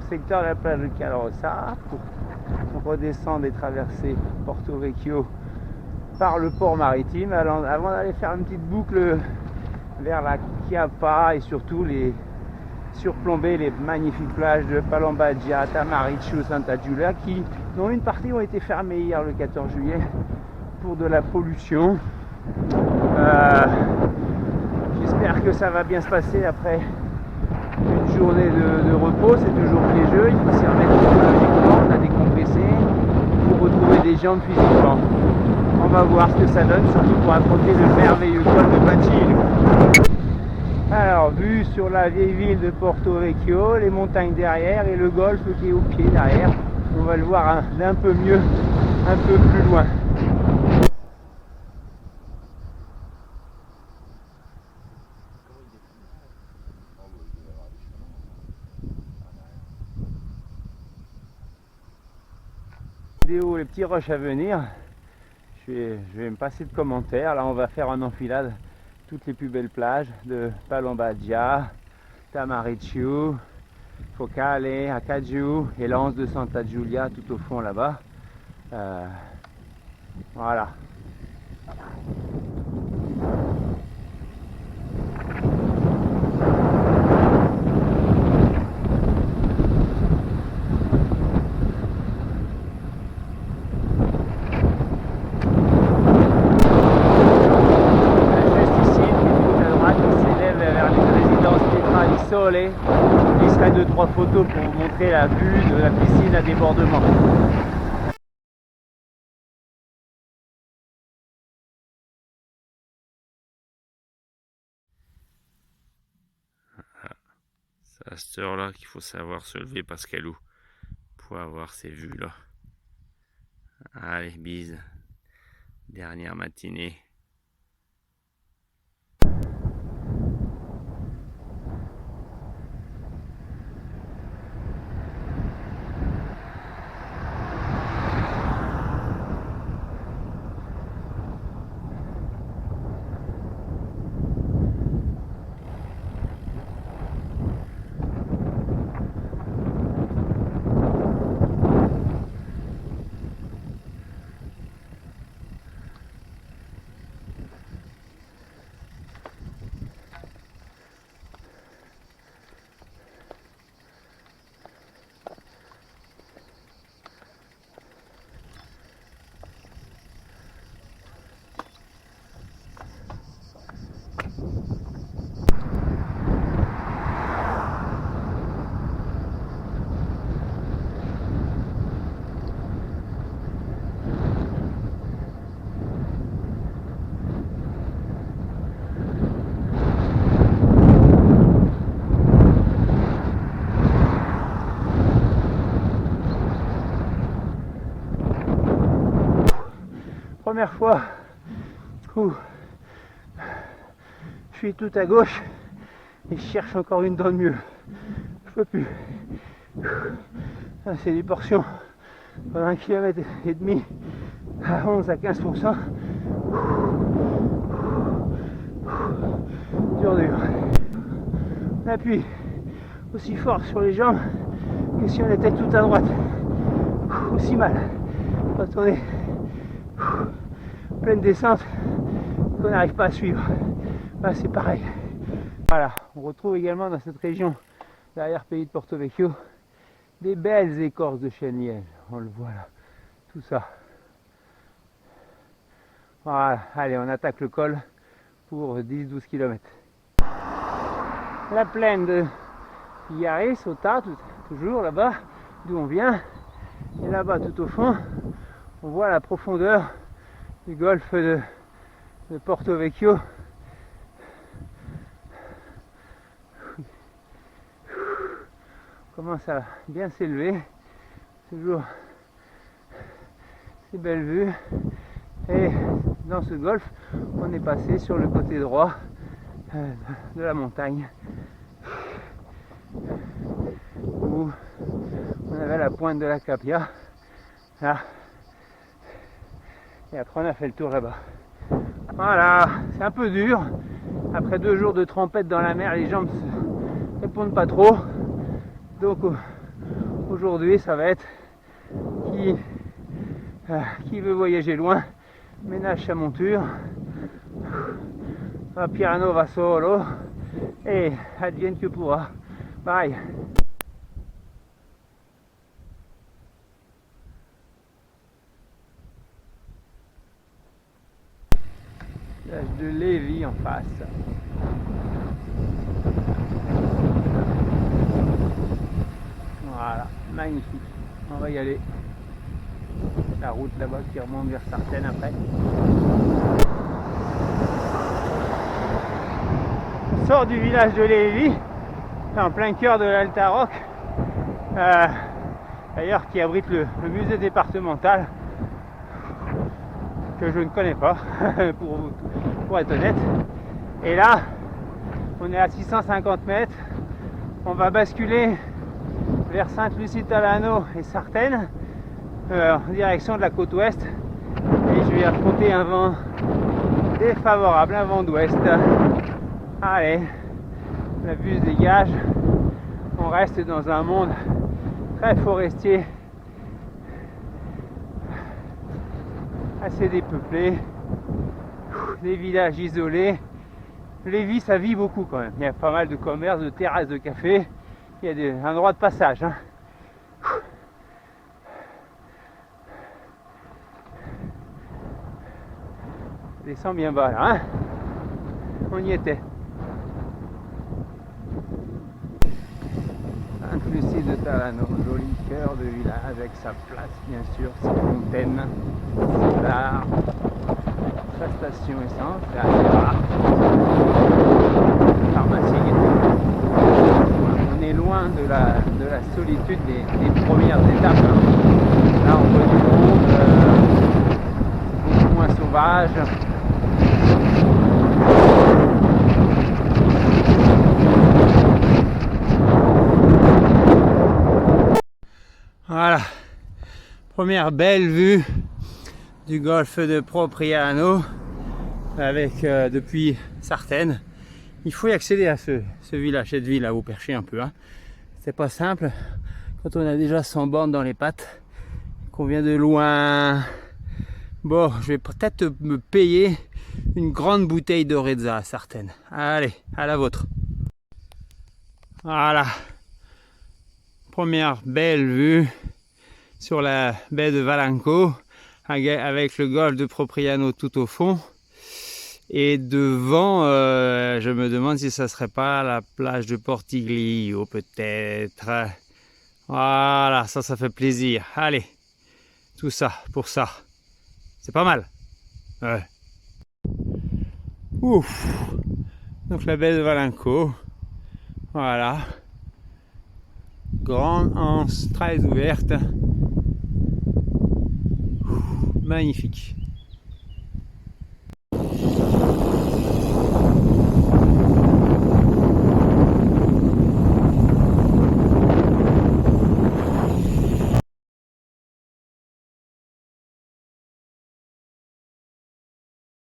secteur de la plage de Calrosa pour redescendre et traverser Porto Vecchio par le port maritime avant d'aller faire une petite boucle vers la Chiappa et surtout surplomber les magnifiques plages de Palombagia, Tamariccio, Santa Giulia dont une partie ont été fermées hier le 14 juillet pour de la pollution. J'espère que ça va bien se passer après une journée de repos. C'est toujours piégeux, il faut s'y remettre psychologiquement, on a décompressé, il faut retrouver des jambes physiquement. On va voir ce que ça donne, surtout pour affronter le merveilleux col de Bacino. Alors, vue sur la vieille ville de Porto Vecchio, les montagnes derrière et le golfe qui est au pied derrière. On va le voir d'un peu mieux, un peu plus loin. Les petits rushs à venir, je vais me passer de commentaires. Là on va faire en enfilade toutes les plus belles plages de Palombagia, Tamariccio, Focale, Acajou et l'anse de Santa Giulia tout au fond là-bas. Voilà. Il serait 2-3 photos pour vous montrer la vue de la piscine à débordement. C'est à cette heure-là qu'il faut savoir se lever, Pascalou, pour avoir ces vues-là. Allez, bise. Dernière matinée. Première fois où je suis tout à gauche et je cherche encore une dent de mieux. Je peux plus. C'est des portions pendant 1,5 km à 11 à 15%. Dur. On appuie aussi fort sur les jambes que si on était tout à droite. Aussi mal. Quand on est pleine descente, qu'on n'arrive pas à suivre. Là, c'est pareil. Voilà, on retrouve également dans cette région, l'arrière-pays de Porto Vecchio, des belles écorces de chêne-liège. On le voit là, tout ça. Voilà, allez, on attaque le col pour 10-12 km. La plaine de Iare Sota, toujours là-bas, d'où on vient. Et là-bas, tout au fond, on voit la profondeur du golfe de Porto Vecchio. On commence à bien s'élever, toujours ces belles vues. Et dans ce golfe, on est passé sur le côté droit de la montagne où on avait la pointe de la Capia là. Et après on a fait le tour là-bas. Voilà, c'est un peu dur. Après 2 jours de trempette dans la mer, les jambes répondent pas trop. Donc aujourd'hui ça va être qui veut voyager loin, ménage sa monture, va piano va solo et advienne que pourra. Bye. Plage de Lévis en face. Voilà, magnifique. On va y aller. La route là-bas qui remonte vers Sartène après. On sort du village de Lévis, en plein cœur de l'Alta-Roc, d'ailleurs qui abrite le musée départemental, que je ne connais pas, pour être honnête. Et là, on est à 650 mètres, on va basculer vers Sainte-Lucie-Talano et Sartène, en direction de la côte ouest, et je vais affronter un vent défavorable, un vent d'ouest. Allez, la vue se dégage, on reste dans un monde très forestier, assez dépeuplé, des villages isolés. Lévis, ça vit beaucoup quand même, il y a pas mal de commerces, de terrasses de café, il y a un endroit de passage, hein. Ça descend bien bas là, hein. On y était. Sainte-Lucie de Talano, joli cœur de village avec sa place bien sûr, ses fontaines, ses bars, sa station essence, la pharmacie. On est loin de la solitude des premières étapes, hein. Là on voit du monde, beaucoup moins sauvage. Voilà, première belle vue du golfe de Propriano avec depuis Sartène. Il faut y accéder à ce village, cette ville à vous percher un peu, hein. C'est pas simple quand on a déjà 100 bornes dans les pattes, qu'on vient de loin. Bon, je vais peut-être me payer une grande bouteille d'Orezza à Sartène. Allez, à la vôtre. Voilà. Première belle vue sur la baie de Valenco avec le golfe de Propriano tout au fond. Et devant, je me demande si ça serait pas la plage de Portiglio peut-être. Voilà, ça fait plaisir. Allez, tout ça pour ça. C'est pas mal. Ouais. Ouf. Donc la baie de Valenco. Voilà. Grande anse, très ouverte. Magnifique.